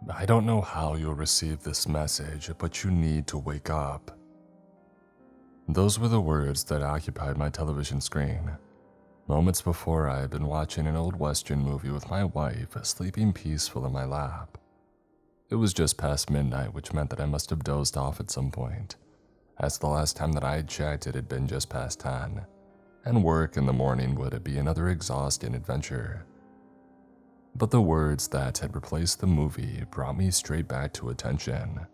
I don't know how you'll receive this message, but you need to wake up. Those were the words that occupied my television screen. Moments before, I had been watching an old Western movie with my wife, sleeping peaceful in my lap. It was just past midnight, which meant that I must have dozed off at some point, as the last time that I had checked it had been just past 10, and work in the morning would be another exhausting adventure. But the words that had replaced the movie brought me straight back to attention.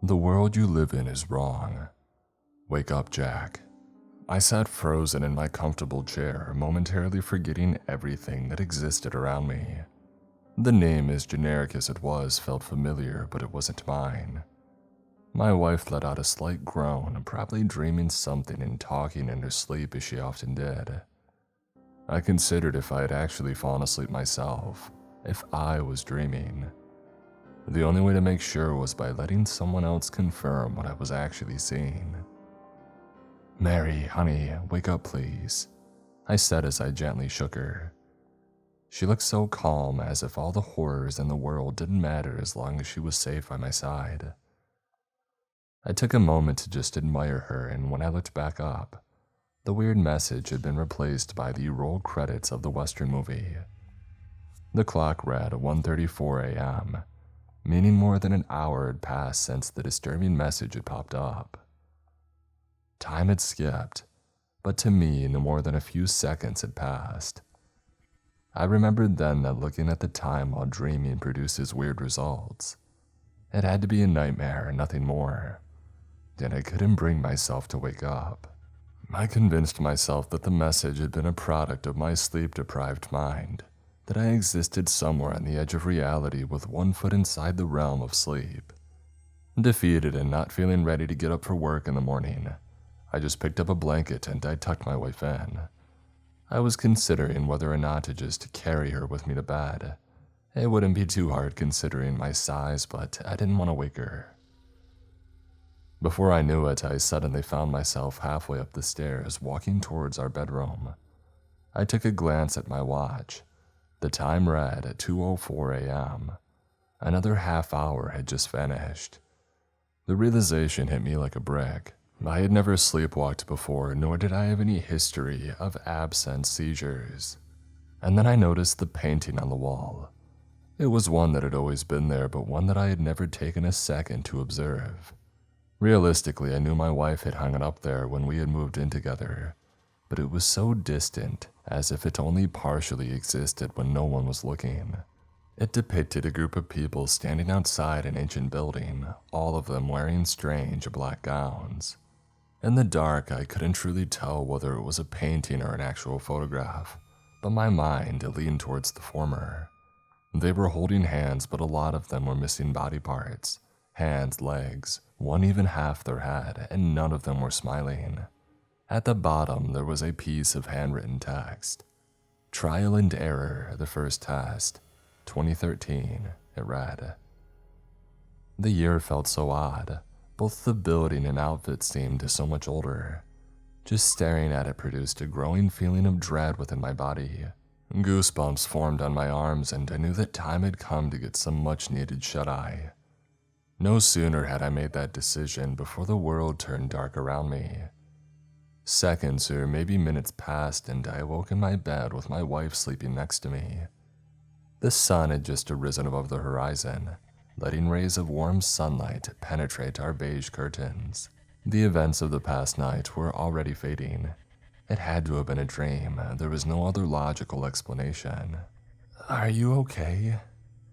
The world you live in is wrong. Wake up, Jack. I sat frozen in my comfortable chair, momentarily forgetting everything that existed around me. The name, as generic as it was, felt familiar, but it wasn't mine. My wife let out a slight groan, probably dreaming something and talking in her sleep as she often did. I considered if I had actually fallen asleep myself, if I was dreaming. The only way to make sure was by letting someone else confirm what I was actually seeing. "Mary, honey, wake up please," I said as I gently shook her. She looked so calm, as if all the horrors in the world didn't matter as long as she was safe by my side. I took a moment to just admire her, and when I looked back up, the weird message had been replaced by the roll credits of the Western movie. The clock read 1:34 a.m., meaning more than an hour had passed since the disturbing message had popped up. Time had skipped, but to me, no more than a few seconds had passed. I remembered then that looking at the time while dreaming produces weird results. It had to be a nightmare, nothing more, and I couldn't bring myself to wake up. I convinced myself that the message had been a product of my sleep-deprived mind, that I existed somewhere on the edge of reality with one foot inside the realm of sleep. Defeated and not feeling ready to get up for work in the morning, I just picked up a blanket and I tucked my wife in. I was considering whether or not to just carry her with me to bed. It wouldn't be too hard considering my size, but I didn't want to wake her. Before I knew it, I suddenly found myself halfway up the stairs, walking towards our bedroom. I took a glance at my watch. The time read at 2:04 a.m. Another half hour had just vanished. The realization hit me like a brick. I had never sleepwalked before, nor did I have any history of absence seizures. And then I noticed the painting on the wall. It was one that had always been there, but one that I had never taken a second to observe. Realistically, I knew my wife had hung it up there when we had moved in together, but it was so distant, as if it only partially existed when no one was looking. It depicted a group of people standing outside an ancient building, all of them wearing strange black gowns. In the dark, I couldn't truly tell whether it was a painting or an actual photograph, but my mind leaned towards the former. They were holding hands, but a lot of them were missing body parts. Hands, legs, one even half their head, and none of them were smiling. At the bottom, there was a piece of handwritten text. "Trial and Error, the first test, 2013, it read. The year felt so odd. Both the building and outfit seemed so much older. Just staring at it produced a growing feeling of dread within my body. Goosebumps formed on my arms, and I knew that time had come to get some much-needed shut-eye. No sooner had I made that decision before the world turned dark around me. Seconds or maybe minutes passed, and I awoke in my bed with my wife sleeping next to me. The sun had just arisen above the horizon, letting rays of warm sunlight penetrate our beige curtains. The events of the past night were already fading. It had to have been a dream. There was no other logical explanation. "Are you okay?"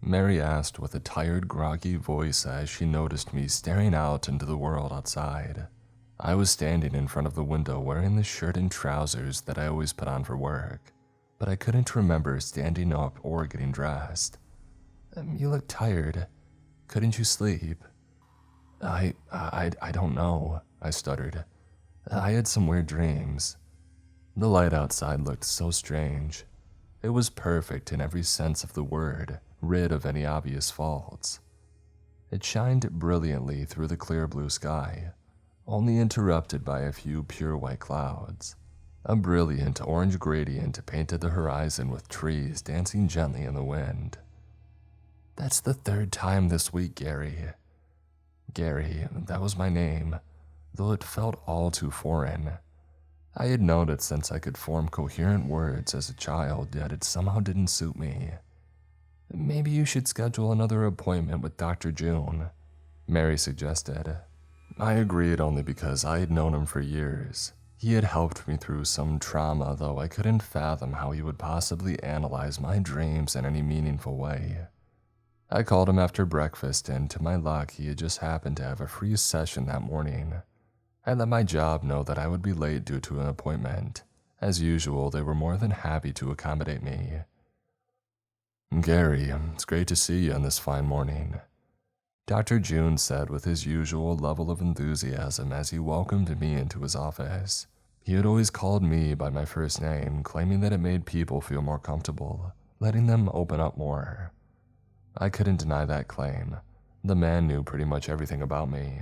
Mary asked with a tired, groggy voice as she noticed me staring out into the world outside. I was standing in front of the window wearing the shirt and trousers that I always put on for work, but I couldn't remember standing up or getting dressed. "You look tired. Couldn't you sleep?" I don't know," I stuttered. "I had some weird dreams." The light outside looked so strange. It was perfect in every sense of the word, rid of any obvious faults. It shined brilliantly through the clear blue sky, only interrupted by a few pure white clouds. A brilliant orange gradient painted the horizon with trees dancing gently in the wind. That's the third time this week, Gary. Gary, that was my name, though it felt all too foreign. I had known it since I could form coherent words as a child, yet it somehow didn't suit me. Maybe you should schedule another appointment with Dr. June, Mary suggested. I agreed only because I had known him for years. He had helped me through some trauma, though I couldn't fathom how he would possibly analyze my dreams in any meaningful way. I called him after breakfast, and to my luck, he had just happened to have a free session that morning. I let my job know that I would be late due to an appointment. As usual, they were more than happy to accommodate me. Gary, it's great to see you on this fine morning, Dr. June said with his usual level of enthusiasm as he welcomed me into his office. He had always called me by my first name, claiming that it made people feel more comfortable, letting them open up more. I couldn't deny that claim. The man knew pretty much everything about me.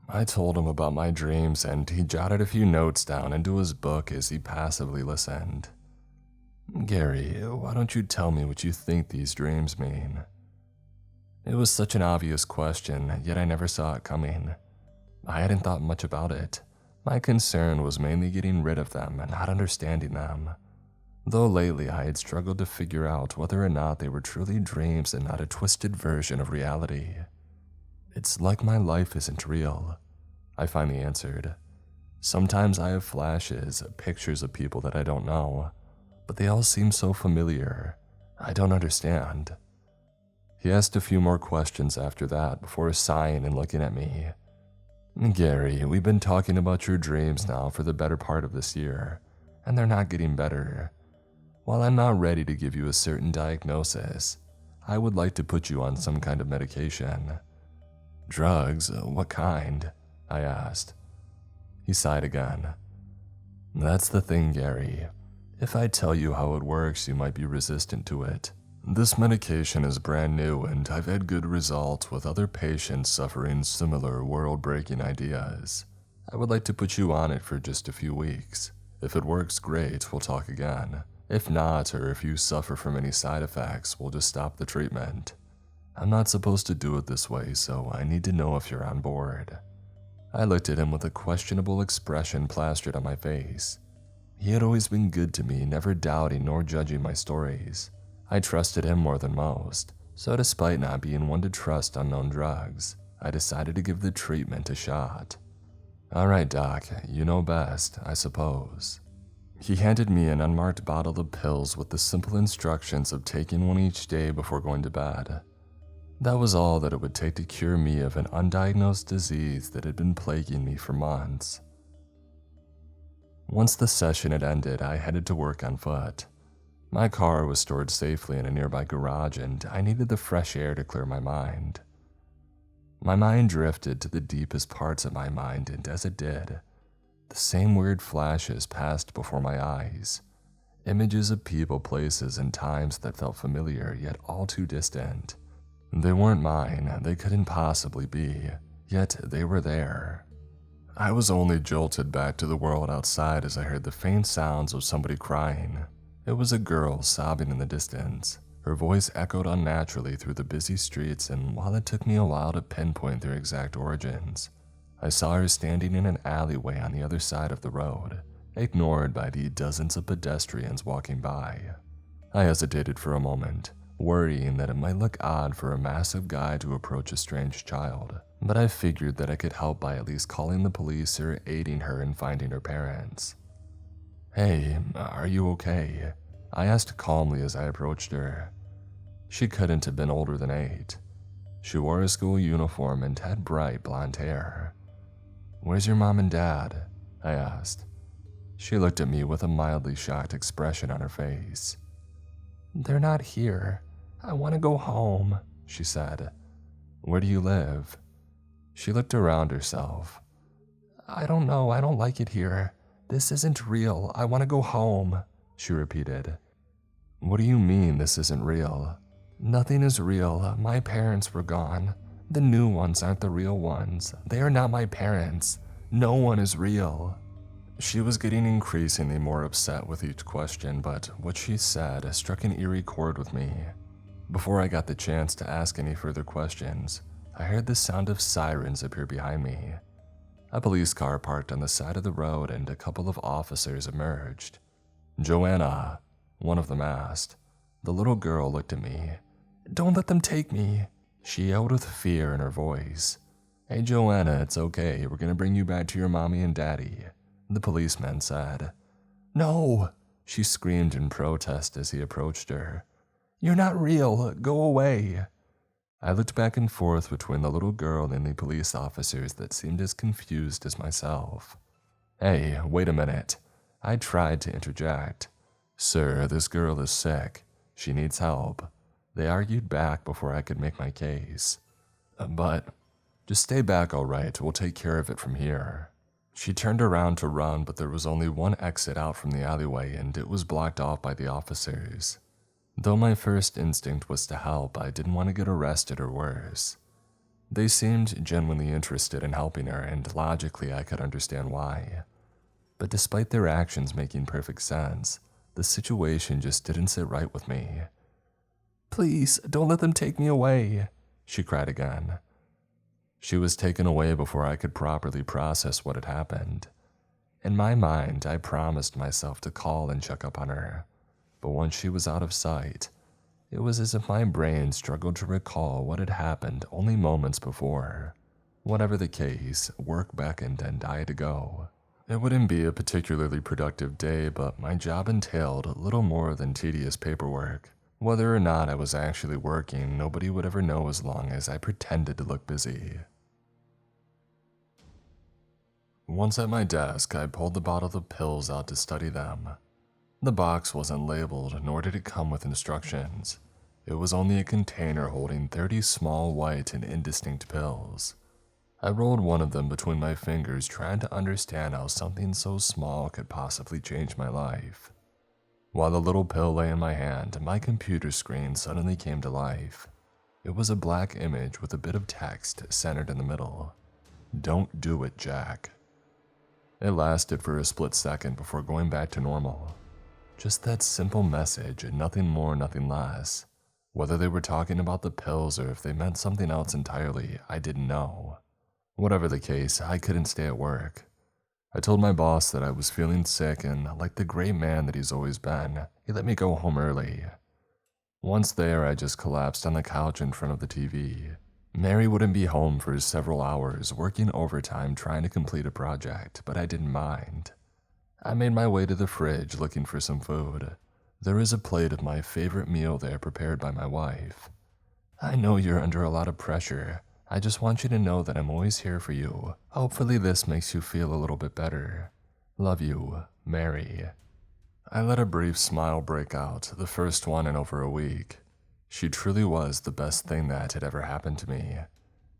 I told him about my dreams, and he jotted a few notes down into his book as he passively listened. Gary, why don't you tell me what you think these dreams mean? It was such an obvious question, yet I never saw it coming. I hadn't thought much about it. My concern was mainly getting rid of them and not understanding them. Though lately I had struggled to figure out whether or not they were truly dreams and not a twisted version of reality. It's like my life isn't real, I finally answered. Sometimes I have flashes, pictures of people that I don't know, but they all seem so familiar. I don't understand. He asked a few more questions after that before sighing and looking at me. Gary, we've been talking about your dreams now for the better part of this year, and they're not getting better. While I'm not ready to give you a certain diagnosis, I would like to put you on some kind of medication. Drugs? What kind? I asked. He sighed again. That's the thing, Gary. If I tell you how it works, you might be resistant to it. This medication is brand new, and I've had good results with other patients suffering similar world-breaking ideas. I would like to put you on it for just a few weeks. If it works, great, we'll talk again. If not, or if you suffer from any side effects, we'll just stop the treatment. I'm not supposed to do it this way, so I need to know if you're on board. I looked at him with a questionable expression plastered on my face. He had always been good to me, never doubting nor judging my stories. I trusted him more than most, so despite not being one to trust unknown drugs, I decided to give the treatment a shot. All right, Doc, you know best, I suppose. He handed me an unmarked bottle of pills with the simple instructions of taking one each day before going to bed. That was all that it would take to cure me of an undiagnosed disease that had been plaguing me for months. Once the session had ended, I headed to work on foot. My car was stored safely in a nearby garage, and I needed the fresh air to clear my mind. My mind drifted to the deepest parts of my mind, and as it did, the same weird flashes passed before my eyes. Images of people, places, and times that felt familiar, yet all too distant. They weren't mine, they couldn't possibly be, yet they were there. I was only jolted back to the world outside as I heard the faint sounds of somebody crying. It was a girl sobbing in the distance. Her voice echoed unnaturally through the busy streets, and while it took me a while to pinpoint their exact origins, I saw her standing in an alleyway on the other side of the road, ignored by the dozens of pedestrians walking by. I hesitated for a moment, worrying that it might look odd for a massive guy to approach a strange child, but I figured that I could help by at least calling the police or aiding her in finding her parents. Hey, are you okay? I asked calmly as I approached her. She couldn't have been older than 8. She wore a school uniform and had bright blonde hair. Where's your mom and dad? I asked. She looked at me with a mildly shocked expression on her face. They're not here. I want to go home, she said. Where do you live? She looked around herself. I don't know, I don't like it here. This isn't real, I want to go home, she repeated. What do you mean this isn't real? Nothing is real, my parents were gone. The new ones aren't the real ones. They are not my parents. No one is real. She was getting increasingly more upset with each question, but what she said struck an eerie chord with me. Before I got the chance to ask any further questions, I heard the sound of sirens appear behind me. A police car parked on the side of the road and a couple of officers emerged. "Joanna," one of them asked. The little girl looked at me. "Don't let them take me," she yelled with fear in her voice. "Hey Joanna, it's okay, we're gonna bring you back to your mommy and daddy," the policeman said. "No," she screamed in protest as he approached her. "You're not real, go away." I looked back and forth between the little girl and the police officers that seemed as confused as myself. "Hey, wait a minute," I tried to interject. "Sir, this girl is sick. She needs help." They argued back before I could make my case. But, "Just stay back, all right, we'll take care of it from here." She turned around to run, but there was only one exit out from the alleyway and it was blocked off by the officers. Though my first instinct was to help, I didn't want to get arrested or worse. They seemed genuinely interested in helping her, and logically I could understand why. But despite their actions making perfect sense, the situation just didn't sit right with me. "Please, don't let them take me away," she cried again. She was taken away before I could properly process what had happened. In my mind, I promised myself to call and check up on her. But once she was out of sight, it was as if my brain struggled to recall what had happened only moments before. Whatever the case, work beckoned and I had to go. It wouldn't be a particularly productive day, but my job entailed little more than tedious paperwork. Whether or not I was actually working, nobody would ever know as long as I pretended to look busy. Once at my desk, I pulled the bottle of pills out to study them. The box wasn't labeled, nor did it come with instructions. It was only a container holding 30 small, white, and indistinct pills. I rolled one of them between my fingers, trying to understand how something so small could possibly change my life. While the little pill lay in my hand, my computer screen suddenly came to life. It was a black image with a bit of text centered in the middle. "Don't do it, Jack." It lasted for a split second before going back to normal. Just that simple message, nothing more, nothing less. Whether they were talking about the pills or if they meant something else entirely, I didn't know. Whatever the case, I couldn't stay at work. I told my boss that I was feeling sick and, like the great man that he's always been, he let me go home early. Once there, I just collapsed on the couch in front of the TV. Mary wouldn't be home for several hours, working overtime trying to complete a project, but I didn't mind. I made my way to the fridge looking for some food. There is a plate of my favorite meal there prepared by my wife. "I know you're under a lot of pressure. I just want you to know that I'm always here for you. Hopefully this makes you feel a little bit better. Love you, Mary." I let a brief smile break out, the first one in over a week. She truly was the best thing that had ever happened to me.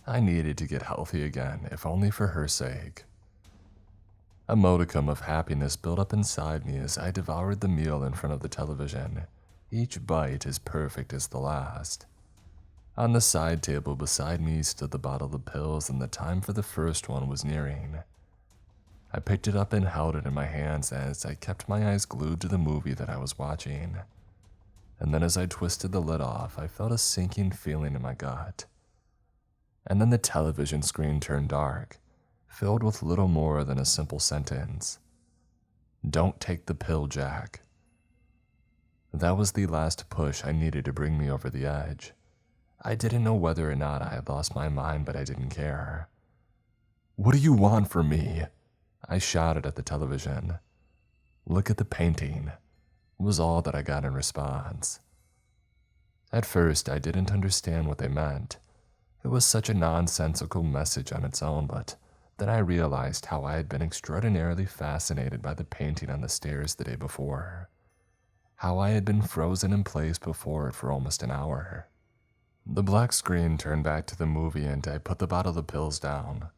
I needed to get healthy again, if only for her sake. A modicum of happiness built up inside me as I devoured the meal in front of the television, each bite as perfect as the last. On the side table beside me stood the bottle of pills, and the time for the first one was nearing. I picked it up and held it in my hands as I kept my eyes glued to the movie that I was watching. And then as I twisted the lid off, I felt a sinking feeling in my gut. And then the television screen turned dark, filled with little more than a simple sentence. "Don't take the pill, Jack." That was the last push I needed to bring me over the edge. I didn't know whether or not I had lost my mind, but I didn't care. "What do you want from me?" I shouted at the television. "Look at the painting," was all that I got in response. At first, I didn't understand what they meant. It was such a nonsensical message on its own, but then I realized how I had been extraordinarily fascinated by the painting on the stairs the day before. How I had been frozen in place before it for almost an hour. The black screen turned back to the movie and I put the bottle of pills down.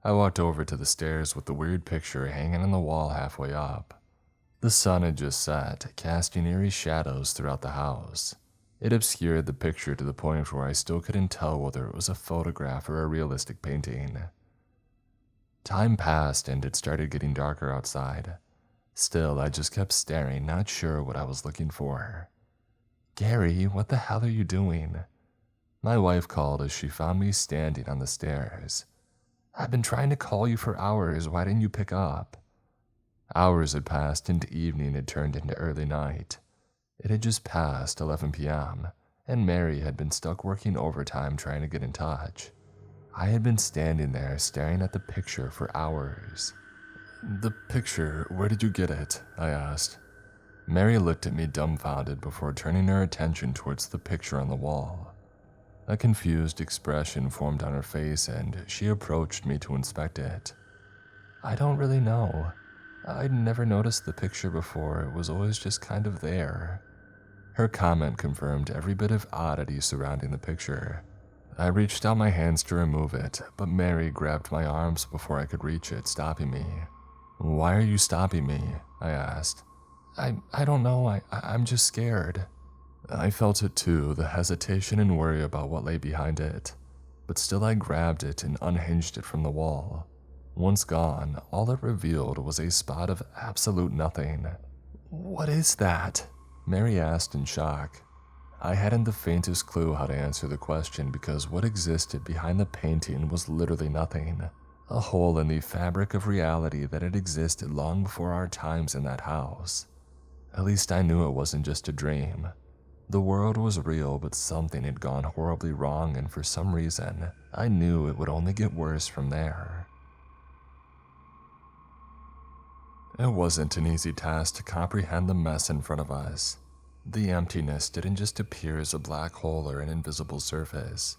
I walked over to the stairs with the weird picture hanging on the wall halfway up. The sun had just set, casting eerie shadows throughout the house. It obscured the picture to the point where I still couldn't tell whether it was a photograph or a realistic painting. Time passed and it started getting darker outside. Still, I just kept staring, not sure what I was looking for. "Gary, what the hell are you doing?" My wife called as she found me standing on the stairs. "I've been trying to call you for hours. Why didn't you pick up?" Hours had passed into evening had turned into early night. It had just passed 11 p.m., and Mary had been stuck working overtime trying to get in touch. I had been standing there staring at the picture for hours. "The picture, where did you get it?" I asked. Mary looked at me dumbfounded before turning her attention towards the picture on the wall. A confused expression formed on her face and she approached me to inspect it. "I don't really know. I'd never noticed the picture before. It was always just kind of there." Her comment confirmed every bit of oddity surrounding the picture. I reached out my hands to remove it, but Mary grabbed my arms before I could reach it, stopping me. "Why are you stopping me?" I asked. I don't know. I'm just scared." I felt it too, the hesitation and worry about what lay behind it. But still I grabbed it and unhinged it from the wall. Once gone, all it revealed was a spot of absolute nothing. "What is that?" Mary asked in shock. I hadn't the faintest clue how to answer the question because what existed behind the painting was literally nothing. A hole in the fabric of reality that had existed long before our times in that house. At least I knew it wasn't just a dream. The world was real, but something had gone horribly wrong, and for some reason, I knew it would only get worse from there. It wasn't an easy task to comprehend the mess in front of us. The emptiness didn't just appear as a black hole or an invisible surface.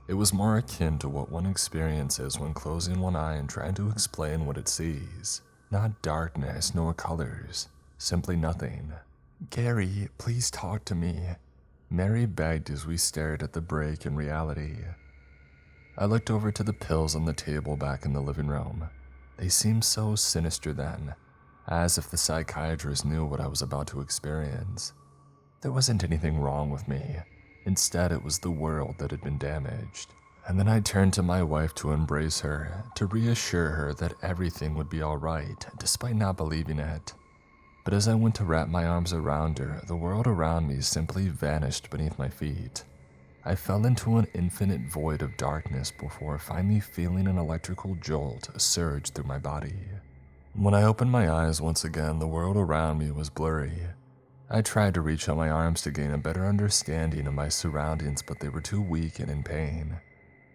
It was more akin to what one experiences when closing one eye and trying to explain what it sees. Not darkness, nor colors. Simply nothing. "Gary, please talk to me," Mary begged as we stared at the break in reality. I looked over to the pills on the table back in the living room. They seemed so sinister then, as if the psychiatrist knew what I was about to experience. There wasn't anything wrong with me. Instead, it was the world that had been damaged. And then I turned to my wife to embrace her, to reassure her that everything would be alright, despite not believing it. But as I went to wrap my arms around her, the world around me simply vanished beneath my feet. I fell into an infinite void of darkness before finally feeling an electrical jolt surge through my body. When I opened my eyes once again, the world around me was blurry. I tried to reach out my arms to gain a better understanding of my surroundings, but they were too weak and in pain.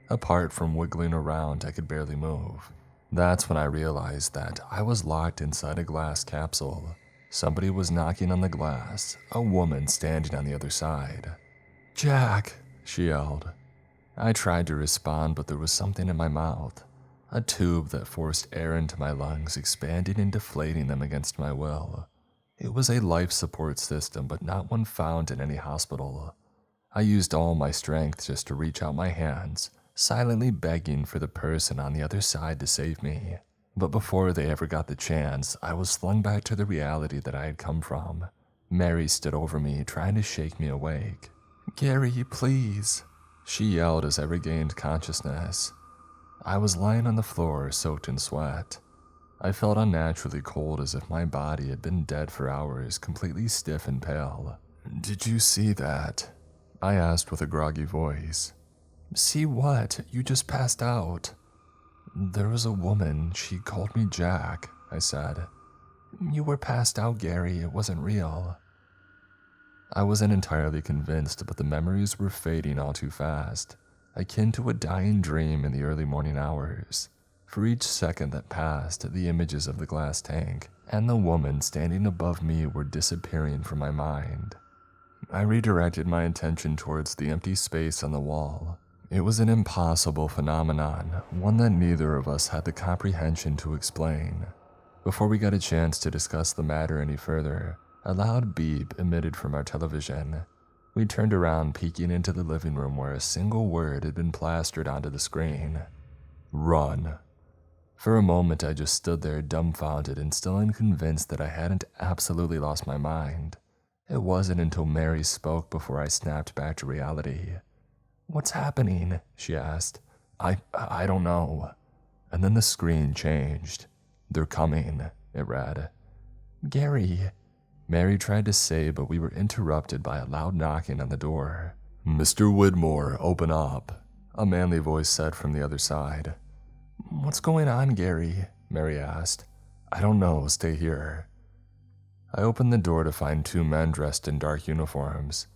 Apart from wiggling around, I could barely move. That's when I realized that I was locked inside a glass capsule. Somebody was knocking on the glass, a woman standing on the other side. "Jack," she yelled. I tried to respond, but there was something in my mouth. A tube that forced air into my lungs, expanding and deflating them against my will. It was a life support system, but not one found in any hospital. I used all my strength just to reach out my hands, silently begging for the person on the other side to save me. But before they ever got the chance, I was flung back to the reality that I had come from. Mary stood over me, trying to shake me awake. "Gary, please," she yelled as I regained consciousness. I was lying on the floor, soaked in sweat. I felt unnaturally cold, as if my body had been dead for hours, completely stiff and pale. "Did you see that?" I asked with a groggy voice. "See what? You just passed out." "There was a woman. She called me Jack," I said. "You were passed out, Gary. It wasn't real." I wasn't entirely convinced, but the memories were fading all too fast, akin to a dying dream in the early morning hours. For each second that passed, the images of the glass tank and the woman standing above me were disappearing from my mind. I redirected my attention towards the empty space on the wall. It was an impossible phenomenon, one that neither of us had the comprehension to explain. Before we got a chance to discuss the matter any further, a loud beep emitted from our television. We turned around, peeking into the living room where a single word had been plastered onto the screen. "Run." For a moment I just stood there dumbfounded and still unconvinced that I hadn't absolutely lost my mind. It wasn't until Mary spoke before I snapped back to reality. "What's happening?" she asked. I don't know." And then the screen changed. "They're coming," it read. "Gary." Mary tried to say, but we were interrupted by a loud knocking on the door. "Mr. Widmore, open up," a manly voice said from the other side. "What's going on, Gary?" Mary asked. "I don't know, stay here." I opened the door to find two men dressed in dark uniforms.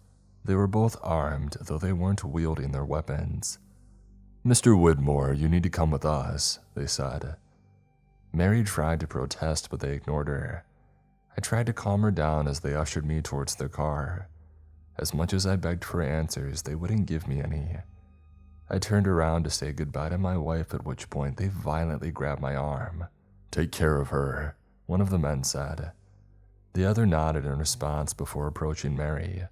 They were both armed, though they weren't wielding their weapons. "Mr. Widmore, you need to come with us," they said. Mary tried to protest, but they ignored her. I tried to calm her down as they ushered me towards their car. As much as I begged for answers, they wouldn't give me any. I turned around to say goodbye to my wife, at which point they violently grabbed my arm. "Take care of her," one of the men said. The other nodded in response before approaching Mary.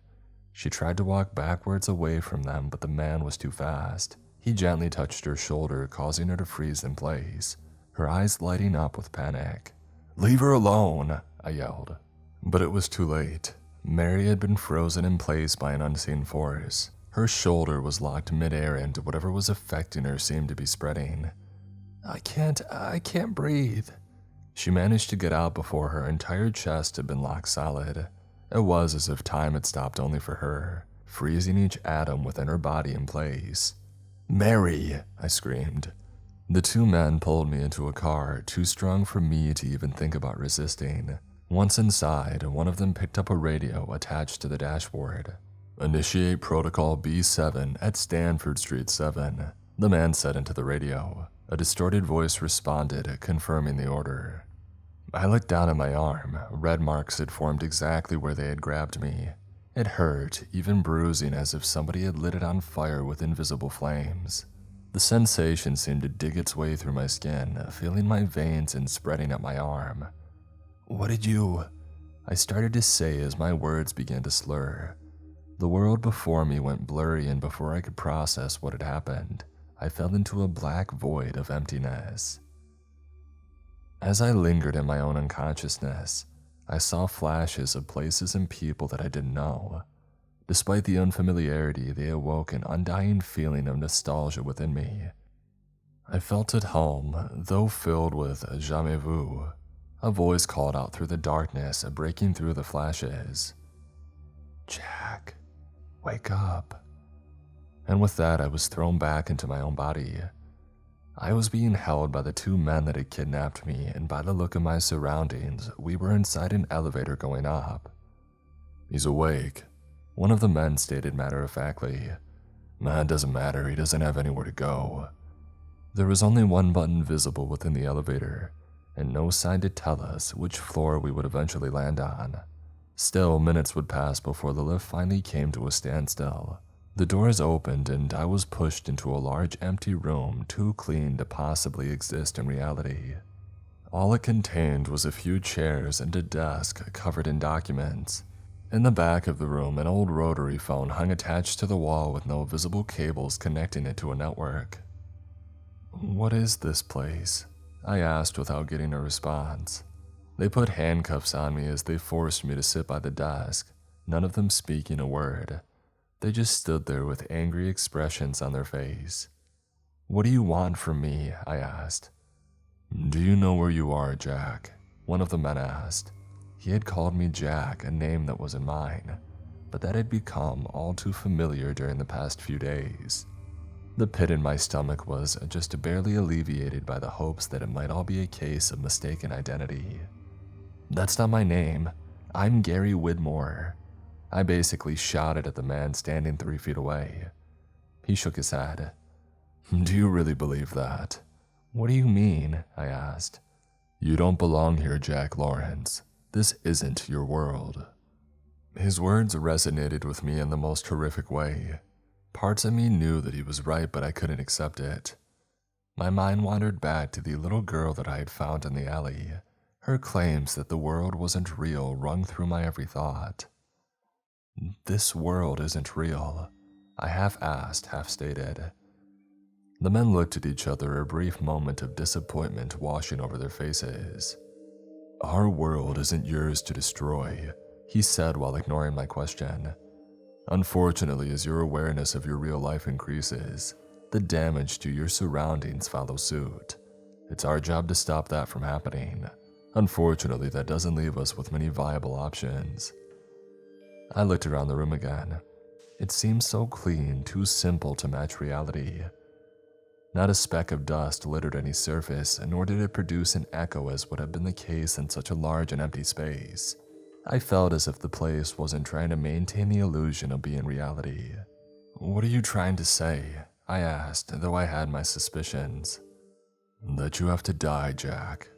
She tried to walk backwards away from them, but the man was too fast. He gently touched her shoulder, causing her to freeze in place, her eyes lighting up with panic. "Leave her alone," I yelled. But it was too late. Mary had been frozen in place by an unseen force. Her shoulder was locked midair and whatever was affecting her seemed to be spreading. I can't breathe." She managed to get out before her entire chest had been locked solid. It was as if time had stopped only for her, freezing each atom within her body in place. "Mary!" I screamed. The two men pulled me into a car, too strong for me to even think about resisting. Once inside, one of them picked up a radio attached to the dashboard. "Initiate Protocol B7 at Stanford Street 7, the man said into the radio. A distorted voice responded, confirming the order. I looked down at my arm. Red marks had formed exactly where they had grabbed me. It hurt, even bruising as if somebody had lit it on fire with invisible flames. The sensation seemed to dig its way through my skin, filling my veins and spreading up my arm. "What did you—" I started to say as my words began to slur. The world before me went blurry, and before I could process what had happened, I fell into a black void of emptiness. As I lingered in my own unconsciousness, I saw flashes of places and people that I didn't know. Despite the unfamiliarity, they awoke an undying feeling of nostalgia within me. I felt at home, though filled with jamais vu. A voice called out through the darkness, breaking through the flashes. "Jack, wake up." And with that, I was thrown back into my own body. I was being held by the two men that had kidnapped me, and by the look of my surroundings, we were inside an elevator going up. "He's awake," one of the men stated matter-of-factly. "It doesn't matter, he doesn't have anywhere to go." There was only one button visible within the elevator, and no sign to tell us which floor we would eventually land on. Still, minutes would pass before the lift finally came to a standstill. The doors opened and I was pushed into a large empty room too clean to possibly exist in reality. All it contained was a few chairs and a desk covered in documents. In the back of the room, an old rotary phone hung attached to the wall with no visible cables connecting it to a network. "What is this place?" I asked without getting a response. They put handcuffs on me as they forced me to sit by the desk, none of them speaking a word. They just stood there with angry expressions on their face. "What do you want from me?" I asked. "Do you know where you are, Jack?" one of the men asked. He had called me Jack, a name that wasn't mine, but that had become all too familiar during the past few days. The pit in my stomach was just barely alleviated by the hopes that it might all be a case of mistaken identity. "That's not my name. I'm Gary Widmore," I basically shouted at the man standing 3 feet away. He shook his head. "Do you really believe that?" "What do you mean?" I asked. "You don't belong here, Jack Lawrence. This isn't your world." His words resonated with me in the most horrific way. Parts of me knew that he was right, but I couldn't accept it. My mind wandered back to the little girl that I had found in the alley. Her claims that the world wasn't real rung through my every thought. "This world isn't real," I half asked, half stated. The men looked at each other, a brief moment of disappointment washing over their faces. "Our world isn't yours to destroy," he said while ignoring my question. "Unfortunately, as your awareness of your real life increases, the damage to your surroundings follows suit. It's our job to stop that from happening. Unfortunately, that doesn't leave us with many viable options. I looked around the room again. It seemed so clean, too simple to match reality. Not a speck of dust littered any surface, nor did it produce an echo as would have been the case in such a large and empty space. I felt as if the place wasn't trying to maintain the illusion of being reality. "What are you trying to say?" I asked, though I had my suspicions. "That you have to die, Jack."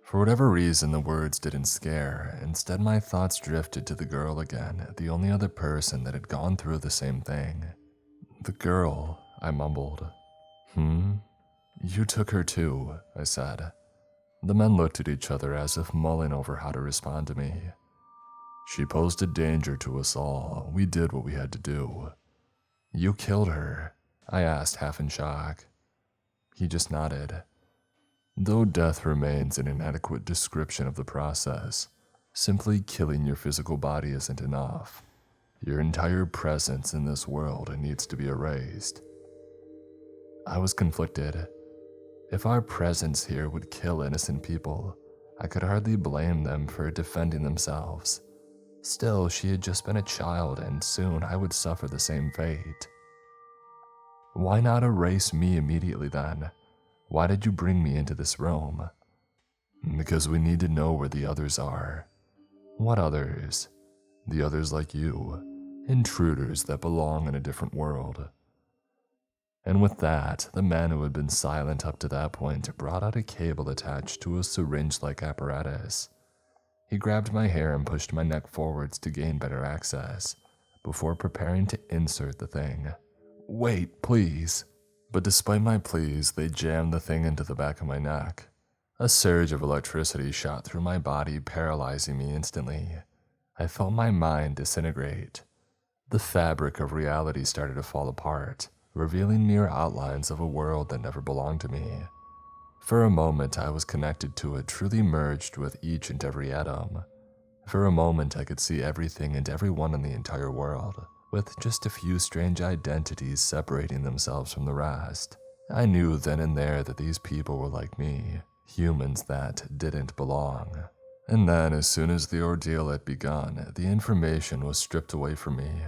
For whatever reason, the words didn't scare. Instead, my thoughts drifted to the girl again, the only other person that had gone through the same thing. "The girl," I mumbled. You took her too," I said. The men looked at each other as if mulling over how to respond to me. "She posed a danger to us all. We did what we had to do." "You killed her?" I asked, half in shock. He just nodded. "Though death remains an inadequate description of the process, simply killing your physical body isn't enough. Your entire presence in this world needs to be erased." I was conflicted. If our presence here would kill innocent people, I could hardly blame them for defending themselves. Still, she had just been a child, and soon I would suffer the same fate. "Why not erase me immediately then? Why did you bring me into this room?" "Because we need to know where the others are." "What others?" "The others like you. Intruders that belong in a different world." And with that, the man who had been silent up to that point brought out a cable attached to a syringe-like apparatus. He grabbed my hair and pushed my neck forwards to gain better access, before preparing to insert the thing. "Wait, please." But despite my pleas, they jammed the thing into the back of my neck. A surge of electricity shot through my body, paralyzing me instantly. I felt my mind disintegrate. The fabric of reality started to fall apart, revealing mere outlines of a world that never belonged to me. For a moment, I was connected to it, truly merged with each and every atom. For a moment, I could see everything and everyone in the entire world, with just a few strange identities separating themselves from the rest. I knew then and there that these people were like me, humans that didn't belong. And then, as soon as the ordeal had begun, the information was stripped away from me.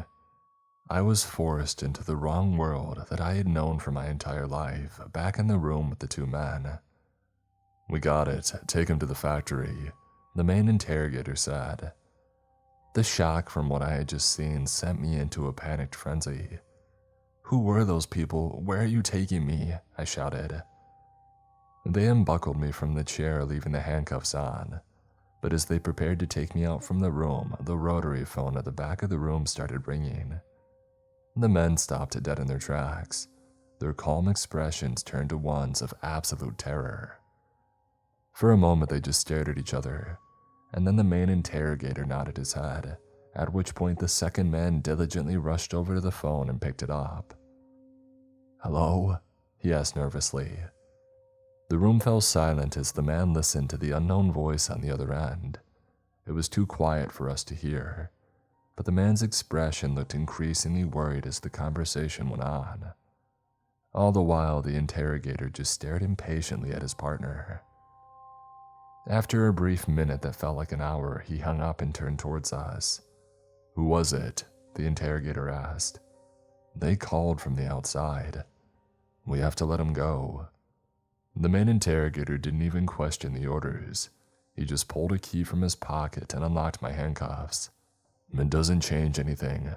I was forced into the wrong world that I had known for my entire life, back in the room with the two men. "We got it. Take him to the factory," the main interrogator said. The shock from what I had just seen sent me into a panicked frenzy. "Who were those people? Where are you taking me?" I shouted. They unbuckled me from the chair, leaving the handcuffs on. But as they prepared to take me out from the room, the rotary phone at the back of the room started ringing. The men stopped dead in their tracks. Their calm expressions turned to ones of absolute terror. For a moment they just stared at each other, and then the main interrogator nodded his head, at which point the second man diligently rushed over to the phone and picked it up. "Hello?" he asked nervously. The room fell silent as the man listened to the unknown voice on the other end. It was too quiet for us to hear, but the man's expression looked increasingly worried as the conversation went on. All the while, the interrogator just stared impatiently at his partner. After a brief minute that felt like an hour, he hung up and turned towards us. "Who was it?" the interrogator asked. "They called from the outside. We have to let him go." The main interrogator didn't even question the orders. He just pulled a key from his pocket and unlocked my handcuffs. "It doesn't change anything.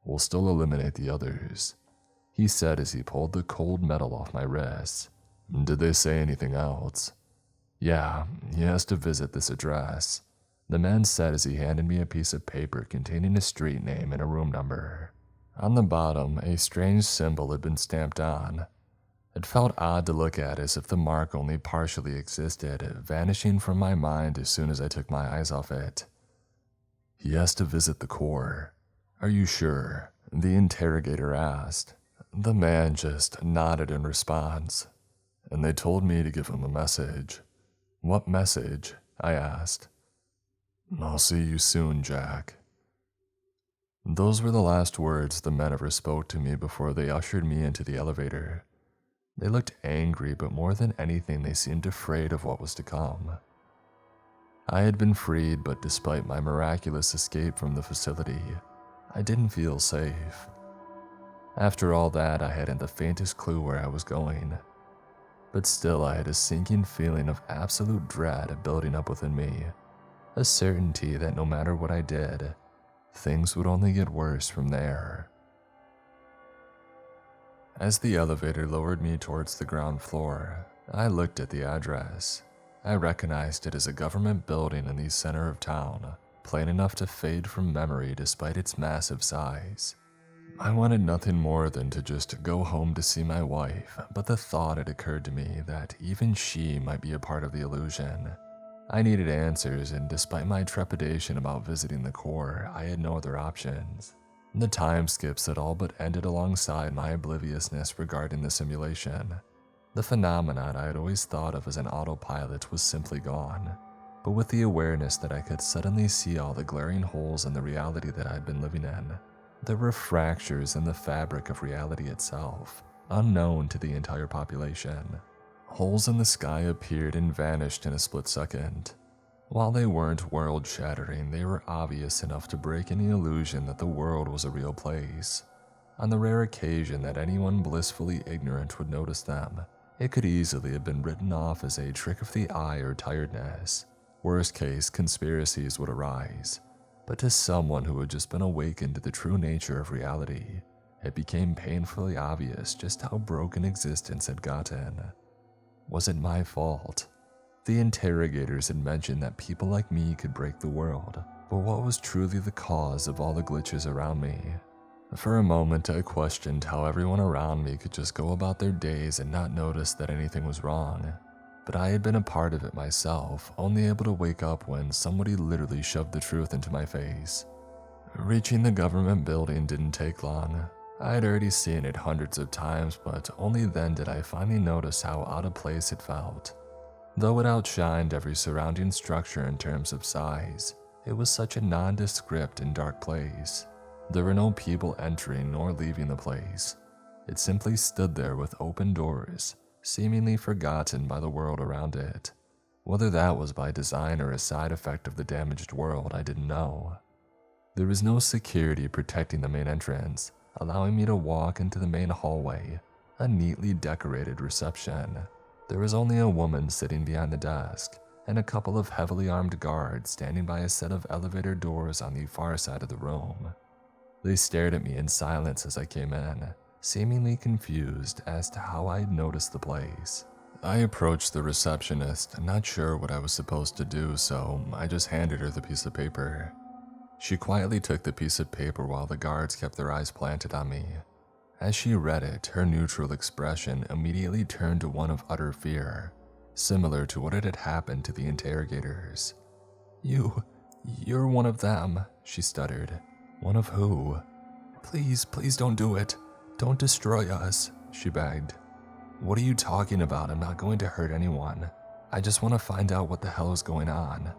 We'll still eliminate the others," he said as he pulled the cold metal off my wrists. "Did they say anything else?" "Yeah, he has to visit this address," the man said as he handed me a piece of paper containing a street name and a room number. On the bottom, a strange symbol had been stamped on. It felt odd to look at, as if the mark only partially existed, vanishing from my mind as soon as I took my eyes off it. "He has to visit the core." "Are you sure?" the interrogator asked. The man just nodded in response. "And they told me to give him a message." "What message?" I asked. "I'll see you soon, Jack." Those were the last words the men ever spoke to me before they ushered me into the elevator. They looked angry, but more than anything, they seemed afraid of what was to come. I had been freed, but despite my miraculous escape from the facility, I didn't feel safe. After all that, I hadn't the faintest clue where I was going. But still, I had a sinking feeling of absolute dread building up within me, a certainty that no matter what I did, things would only get worse from there. As the elevator lowered me towards the ground floor, I looked at the address. I recognized it as a government building in the center of town, plain enough to fade from memory despite its massive size. I wanted nothing more than to just go home to see my wife, but the thought had occurred to me that even she might be a part of the illusion. I needed answers, and despite my trepidation about visiting the core, I had no other options. The time skips had all but ended alongside my obliviousness regarding the simulation. The phenomenon I had always thought of as an autopilot was simply gone, but with the awareness that I could suddenly see all the glaring holes in the reality that I had been living in. There were fractures in the fabric of reality itself, unknown to the entire population. Holes in the sky appeared and vanished in a split second. While they weren't world-shattering, they were obvious enough to break any illusion that the world was a real place. On the rare occasion that anyone blissfully ignorant would notice them, it could easily have been written off as a trick of the eye or tiredness. Worst case, conspiracies would arise. But to someone who had just been awakened to the true nature of reality, it became painfully obvious just how broken existence had gotten. Was it my fault? The interrogators had mentioned that people like me could break the world, but what was truly the cause of all the glitches around me? For a moment, I questioned how everyone around me could just go about their days and not notice that anything was wrong. But I had been a part of it myself, only able to wake up when somebody literally shoved the truth into my face. Reaching the government building didn't take long. I had already seen it hundreds of times, but only then did I finally notice how out of place it felt. Though it outshined every surrounding structure in terms of size, it was such a nondescript and dark place. There were no people entering nor leaving the place. It simply stood there with open doors, seemingly forgotten by the world around it. Whether that was by design or a side effect of the damaged world, I didn't know. There was no security protecting the main entrance, allowing me to walk into the main hallway, a neatly decorated reception. There was only a woman sitting behind the desk, and a couple of heavily armed guards standing by a set of elevator doors on the far side of the room. They stared at me in silence as I came in, seemingly confused as to how I had noticed the place. I approached the receptionist, not sure what I was supposed to do, so I just handed her the piece of paper. She quietly took the piece of paper while the guards kept their eyes planted on me. As she read it, her neutral expression immediately turned to one of utter fear, similar to what had happened to the interrogators. You're one of them," she stuttered. "One of who?" Please don't do it. Don't destroy us," she begged. "What are you talking about? I'm not going to hurt anyone. I just want to find out what the hell is going on.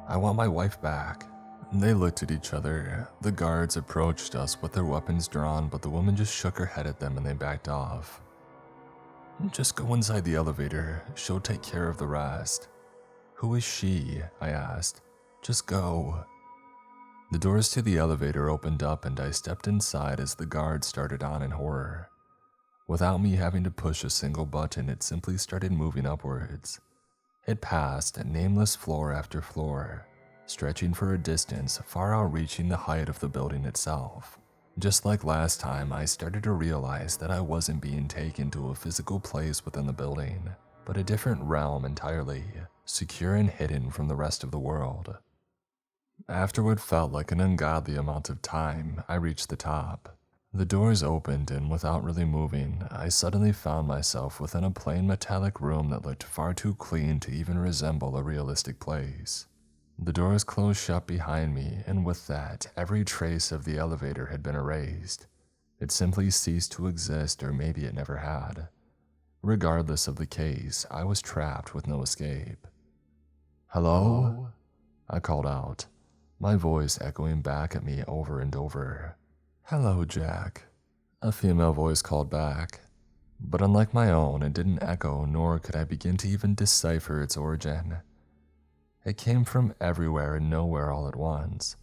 I want my wife back." They looked at each other. The guards approached us with their weapons drawn, but the woman just shook her head at them and they backed off. "Just go inside the elevator. She'll take care of the rest." "Who is she?" I asked. "Just go." The doors to the elevator opened up and I stepped inside as the guards started on in horror. Without me having to push a single button, it simply started moving upwards. It passed nameless floor after floor, stretching for a distance far outreaching the height of the building itself. Just like last time, I started to realize that I wasn't being taken to a physical place within the building, but a different realm entirely, secure and hidden from the rest of the world. After what felt like an ungodly amount of time, I reached the top. The doors opened and without really moving, I suddenly found myself within a plain metallic room that looked far too clean to even resemble a realistic place. The doors closed shut behind me, and with that, every trace of the elevator had been erased. It simply ceased to exist, or maybe it never had. Regardless of the case, I was trapped with no escape. "Hello?" I called out, my voice echoing back at me over and over. "Hello, Jack," a female voice called back. But unlike my own, it didn't echo, nor could I begin to even decipher its origin. It came from everywhere and nowhere all at once,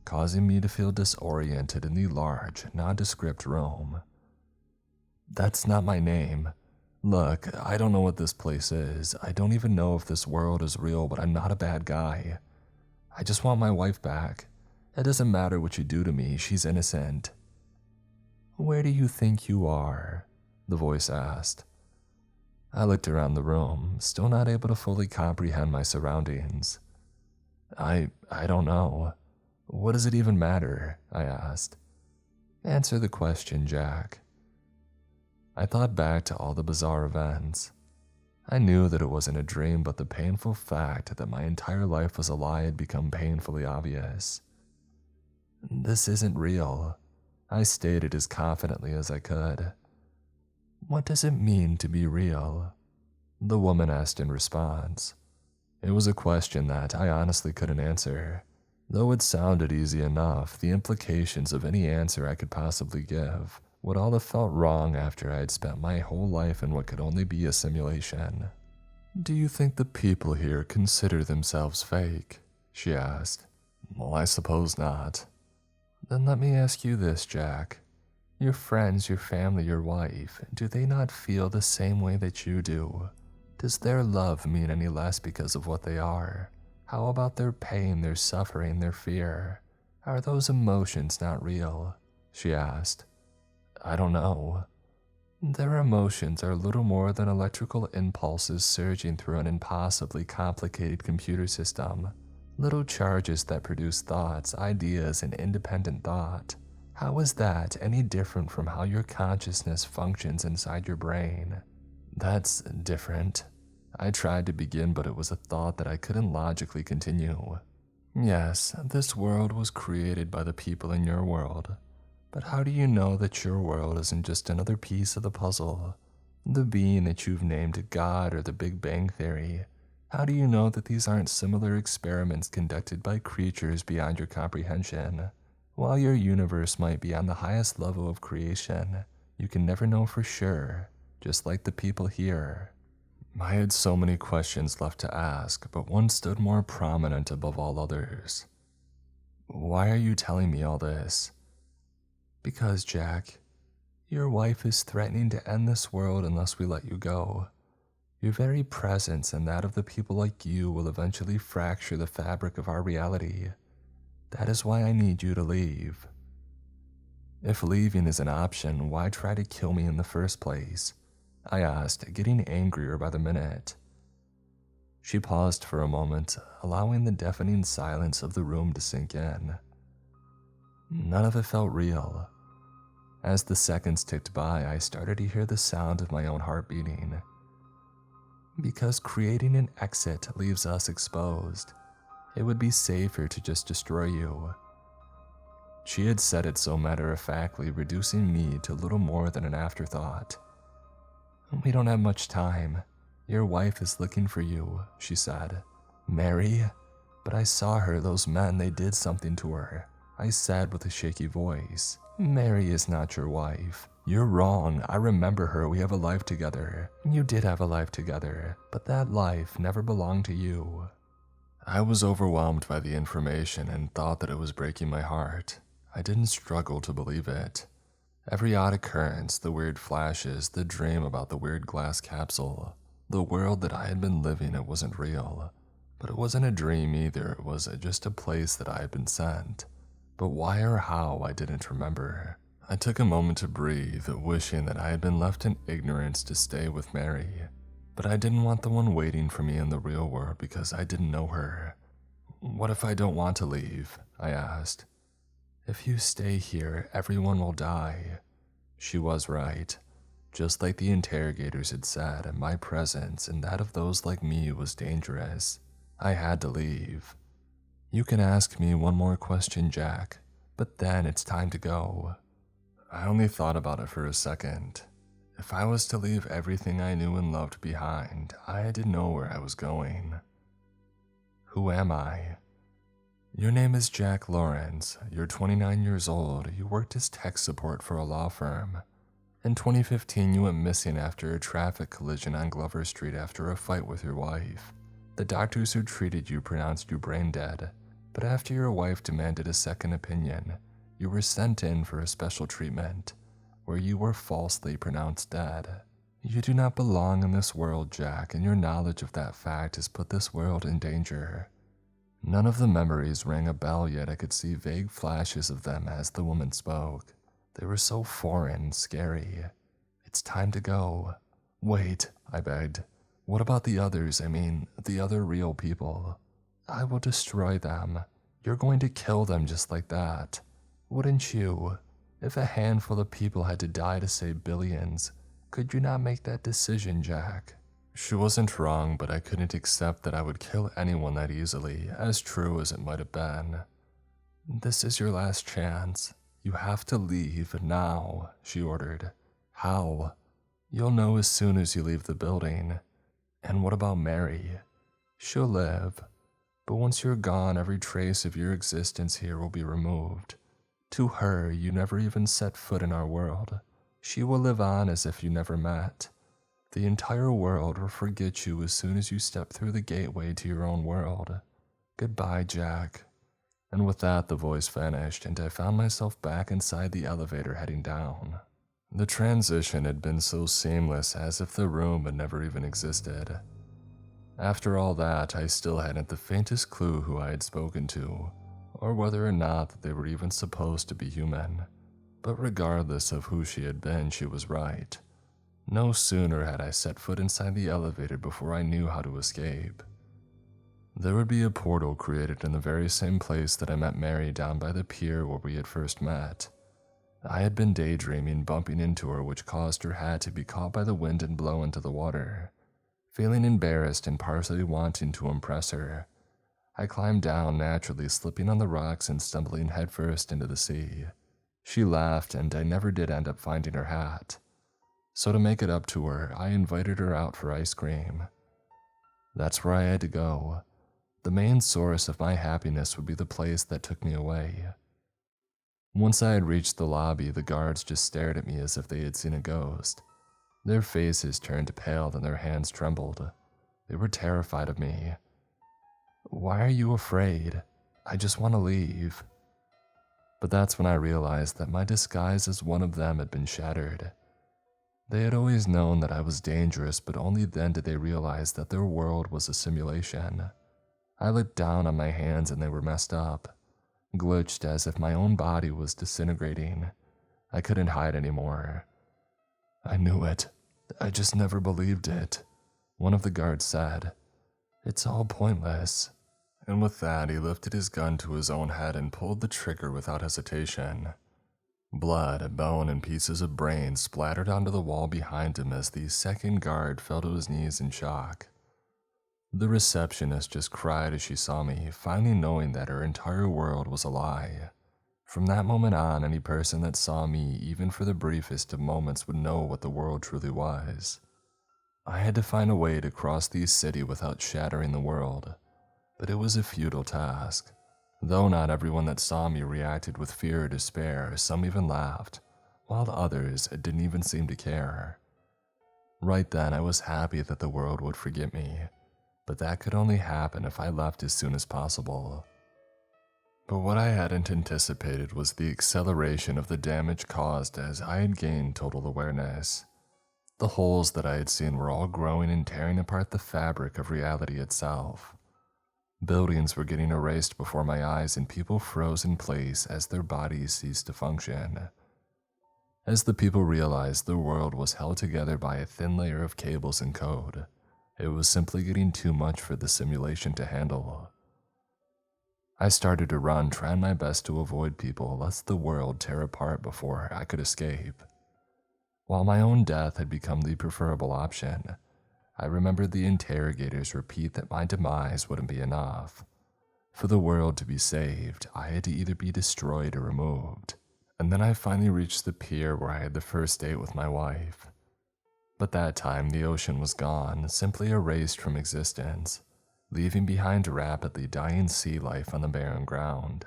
causing me to feel disoriented in the large, nondescript room. That's not my name. Look, I don't know what this place is. I don't even know if this world is real, but I'm not a bad guy. I just want my wife back. It doesn't matter what you do to me, she's innocent. Where do you think you are? The voice asked. I looked around the room, still not able to fully comprehend my surroundings. I don't know. What does it even matter? I asked. Answer the question, Jack. I thought back to all the bizarre events. I knew that it wasn't a dream, but the painful fact that my entire life was a lie had become painfully obvious. This isn't real, I stated as confidently as I could. What does it mean to be real? The woman asked in response. It was a question that I honestly couldn't answer. Though it sounded easy enough, the implications of any answer I could possibly give would all have felt wrong after I had spent my whole life in what could only be a simulation. Do you think the people here consider themselves fake? She asked. Well, I suppose not. Then let me ask you this, Jack. Your friends, your family, your wife, do they not feel the same way that you do? Does their love mean any less because of what they are? How about their pain, their suffering, their fear? Are those emotions not real? She asked. I don't know. Their emotions are little more than electrical impulses surging through an impossibly complicated computer system. Little charges that produce thoughts, ideas, and independent thought. How is that any different from how your consciousness functions inside your brain? That's different. I tried to begin, but it was a thought that I couldn't logically continue. Yes, this world was created by the people in your world. But how do you know that your world isn't just another piece of the puzzle? The being that you've named God or the Big Bang Theory. How do you know that these aren't similar experiments conducted by creatures beyond your comprehension? While your universe might be on the highest level of creation, you can never know for sure, just like the people here. I had so many questions left to ask, but one stood more prominent above all others. Why are you telling me all this? Because, Jack, your wife is threatening to end this world unless we let you go. Your very presence and that of the people like you will eventually fracture the fabric of our reality. That is why I need you to leave. If leaving is an option, why try to kill me in the first place? I asked, getting angrier by the minute. She paused for a moment, allowing the deafening silence of the room to sink in. None of it felt real. As the seconds ticked by, I started to hear the sound of my own heart beating. Because creating an exit leaves us exposed, it would be safer to just destroy you. She had said it so matter-of-factly, reducing me to little more than an afterthought. We don't have much time. Your wife is looking for you, she said. Mary? But I saw her, those men, they did something to her. I said with a shaky voice. Mary is not your wife. You're wrong. I remember her. We have a life together. You did have a life together, but that life never belonged to you. I was overwhelmed by the information and thought that it was breaking my heart. I didn't struggle to believe it. Every odd occurrence, the weird flashes, the dream about the weird glass capsule, the world that I had been living, it wasn't real. But it wasn't a dream either. It was just a place that I had been sent. But why or how, I didn't remember. I took a moment to breathe, wishing that I had been left in ignorance to stay with Mary. But I didn't want the one waiting for me in the real world because I didn't know her. What if I don't want to leave? I asked. If you stay here, everyone will die. She was right. Just like the interrogators had said, my presence and that of those like me was dangerous. I had to leave. You can ask me one more question, Jack, but then it's time to go. I only thought about it for a second. If I was to leave everything I knew and loved behind, I didn't know where I was going. Who am I? Your name is Jack Lawrence. You're 29 years old. You worked as tech support for a law firm. In 2015, you went missing after a traffic collision on Glover Street after a fight with your wife. The doctors who treated you pronounced you brain dead, but after your wife demanded a second opinion, you were sent in for a special treatment, where you were falsely pronounced dead. You do not belong in this world, Jack, and your knowledge of that fact has put this world in danger. None of the memories rang a bell, yet I could see vague flashes of them as the woman spoke. They were so foreign, scary. It's time to go. Wait, I begged. What about the others? I mean, the other real people. I will destroy them. You're going to kill them just like that. Wouldn't you? If a handful of people had to die to save billions, could you not make that decision, Jack? She wasn't wrong, but I couldn't accept that I would kill anyone that easily, as true as it might have been. This is your last chance. You have to leave now, she ordered. How? You'll know as soon as you leave the building. And what about Mary? She'll live. But once you're gone, every trace of your existence here will be removed. To her, you never even set foot in our world. She will live on as if you never met. The entire world will forget you as soon as you step through the gateway to your own world. Goodbye, Jack. And with that, the voice vanished, and I found myself back inside the elevator heading down. The transition had been so seamless, as if the room had never even existed. After all that, I still hadn't the faintest clue who I had spoken to, or whether or not that they were even supposed to be human. But regardless of who she had been, she was right. No sooner had I set foot inside the elevator before I knew how to escape. There would be a portal created in the very same place that I met Mary down by the pier where we had first met. I had been daydreaming, bumping into her, which caused her hat to be caught by the wind and blow into the water. Feeling embarrassed and partially wanting to impress her, I climbed down, naturally slipping on the rocks and stumbling headfirst into the sea. She laughed, and I never did end up finding her hat. So to make it up to her, I invited her out for ice cream. That's where I had to go. The main source of my happiness would be the place that took me away. Once I had reached the lobby, the guards just stared at me as if they had seen a ghost. Their faces turned pale and their hands trembled. They were terrified of me. Why are you afraid? I just want to leave. But that's when I realized that my disguise as one of them had been shattered. They had always known that I was dangerous, but only then did they realize that their world was a simulation. I looked down on my hands and they were messed up, glitched as if my own body was disintegrating. I couldn't hide anymore. I knew it. I just never believed it. One of the guards said, "It's all pointless." And with that, he lifted his gun to his own head and pulled the trigger without hesitation. Blood, bone, and pieces of brain splattered onto the wall behind him as the second guard fell to his knees in shock. The receptionist just cried as she saw me, finally knowing that her entire world was a lie. From that moment on, any person that saw me, even for the briefest of moments, would know what the world truly was. I had to find a way to cross the city without shattering the world, but it was a futile task. Though not everyone that saw me reacted with fear or despair, some even laughed, while others didn't even seem to care. Right then, I was happy that the world would forget me, but that could only happen if I left as soon as possible. But what I hadn't anticipated was the acceleration of the damage caused as I had gained total awareness. The holes that I had seen were all growing and tearing apart the fabric of reality itself. Buildings were getting erased before my eyes and people froze in place as their bodies ceased to function. As the people realized the world was held together by a thin layer of cables and code, it was simply getting too much for the simulation to handle. I started to run, trying my best to avoid people lest the world tear apart before I could escape. While my own death had become the preferable option, I remembered the interrogators repeat that my demise wouldn't be enough. For the world to be saved, I had to either be destroyed or removed. And then I finally reached the pier where I had the first date with my wife. But that time the ocean was gone, simply erased from existence, leaving behind rapidly dying sea life on the barren ground.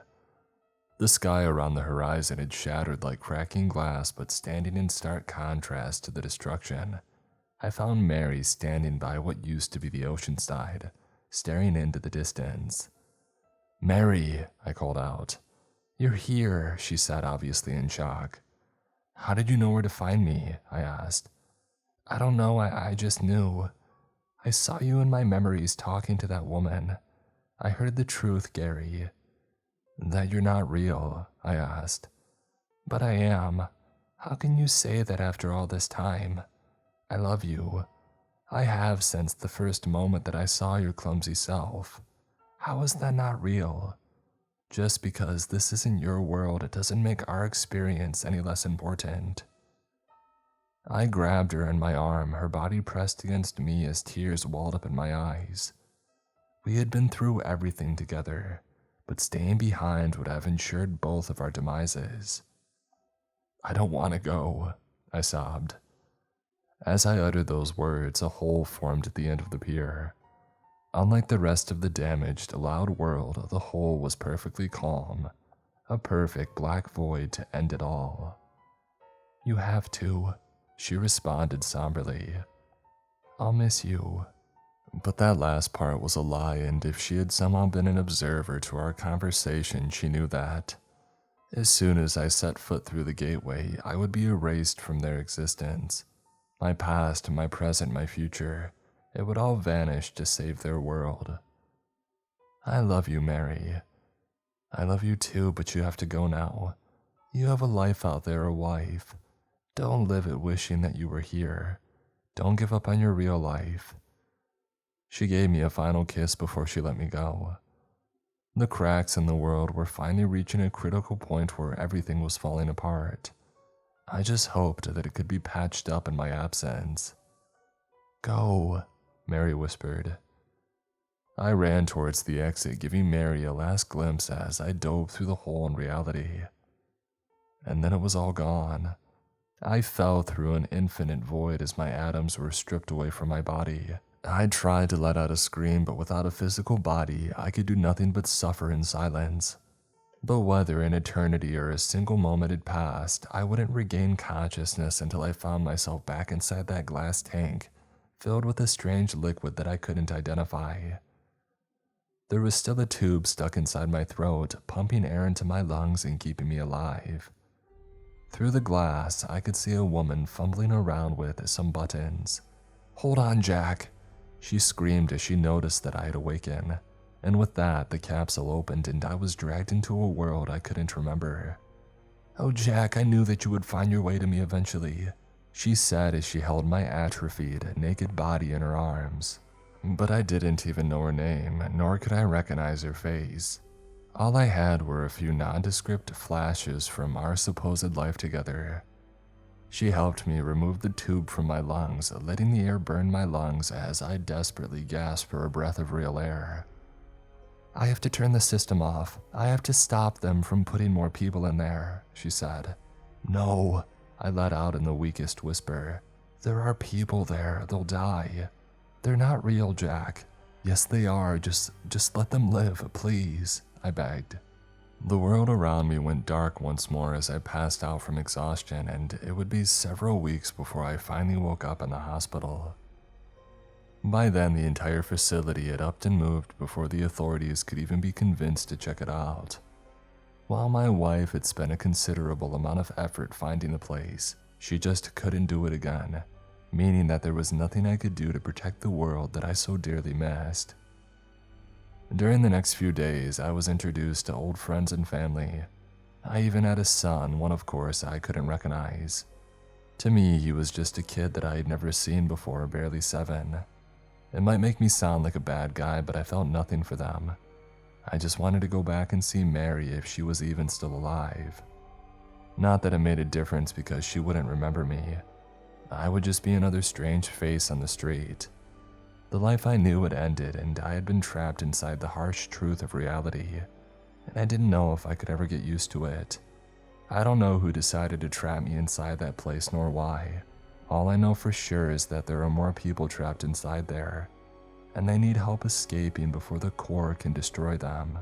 The sky around the horizon had shattered like cracking glass, but standing in stark contrast to the destruction, I found Mary standing by what used to be the ocean side, staring into the distance. "Mary," I called out. "You're here," she said, obviously in shock. "How did you know where to find me?" I asked. "I don't know, I just knew. I saw you in my memories talking to that woman. I heard the truth, Gary." "That you're not real?" I asked. "But I am. How can you say that after all this time? I love you. I have since the first moment that I saw your clumsy self. How is that not real? Just because this isn't your world, it doesn't make our experience any less important." I grabbed her in my arm, her body pressed against me as tears welled up in my eyes. We had been through everything together, but staying behind would have ensured both of our demises. "I don't want to go," I sobbed. As I uttered those words, a hole formed at the end of the pier. Unlike the rest of the damaged, loud world, the hole was perfectly calm, a perfect black void to end it all. "You have to," she responded somberly. "I'll miss you." But that last part was a lie, and if she had somehow been an observer to our conversation, she knew that. As soon as I set foot through the gateway, I would be erased from their existence. My past, my present, my future, it would all vanish to save their world. "I love you, Mary." "I love you too, but you have to go now. You have a life out there, a wife. Don't live it wishing that you were here. Don't give up on your real life." She gave me a final kiss before she let me go. The cracks in the world were finally reaching a critical point where everything was falling apart. I just hoped that it could be patched up in my absence. "Go," Mary whispered. I ran towards the exit, giving Mary a last glimpse as I dove through the hole in reality. And then it was all gone. I fell through an infinite void as my atoms were stripped away from my body. I tried to let out a scream, but without a physical body, I could do nothing but suffer in silence. But whether an eternity or a single moment had passed, I wouldn't regain consciousness until I found myself back inside that glass tank, filled with a strange liquid that I couldn't identify. There was still a tube stuck inside my throat, pumping air into my lungs and keeping me alive. Through the glass, I could see a woman fumbling around with some buttons. "Hold on, Jack," she screamed as she noticed that I had awakened. And with that, the capsule opened and I was dragged into a world I couldn't remember. "Oh, Jack, I knew that you would find your way to me eventually," she said as she held my atrophied, naked body in her arms. But I didn't even know her name, nor could I recognize her face. All I had were a few nondescript flashes from our supposed life together. She helped me remove the tube from my lungs, letting the air burn my lungs as I desperately gasped for a breath of real air. "I have to turn the system off. I have to stop them from putting more people in there," she said. "No," I let out in the weakest whisper. "There are people there. They'll die. They're not real, Jack. Yes, they are. Just let them live, please," I begged. The world around me went dark once more as I passed out from exhaustion, and it would be several weeks before I finally woke up in the hospital. By then, the entire facility had upped and moved before the authorities could even be convinced to check it out. While my wife had spent a considerable amount of effort finding the place, she just couldn't do it again, meaning that there was nothing I could do to protect the world that I so dearly missed. During the next few days, I was introduced to old friends and family. I even had a son, one of course I couldn't recognize. To me, he was just a kid that I had never seen before, barely 7. It might make me sound like a bad guy, but I felt nothing for them. I just wanted to go back and see Mary if she was even still alive. Not that it made a difference because she wouldn't remember me. I would just be another strange face on the street. The life I knew had ended, and I had been trapped inside the harsh truth of reality, and I didn't know if I could ever get used to it. I don't know who decided to trap me inside that place nor why. All I know for sure is that there are more people trapped inside there, and they need help escaping before the core can destroy them.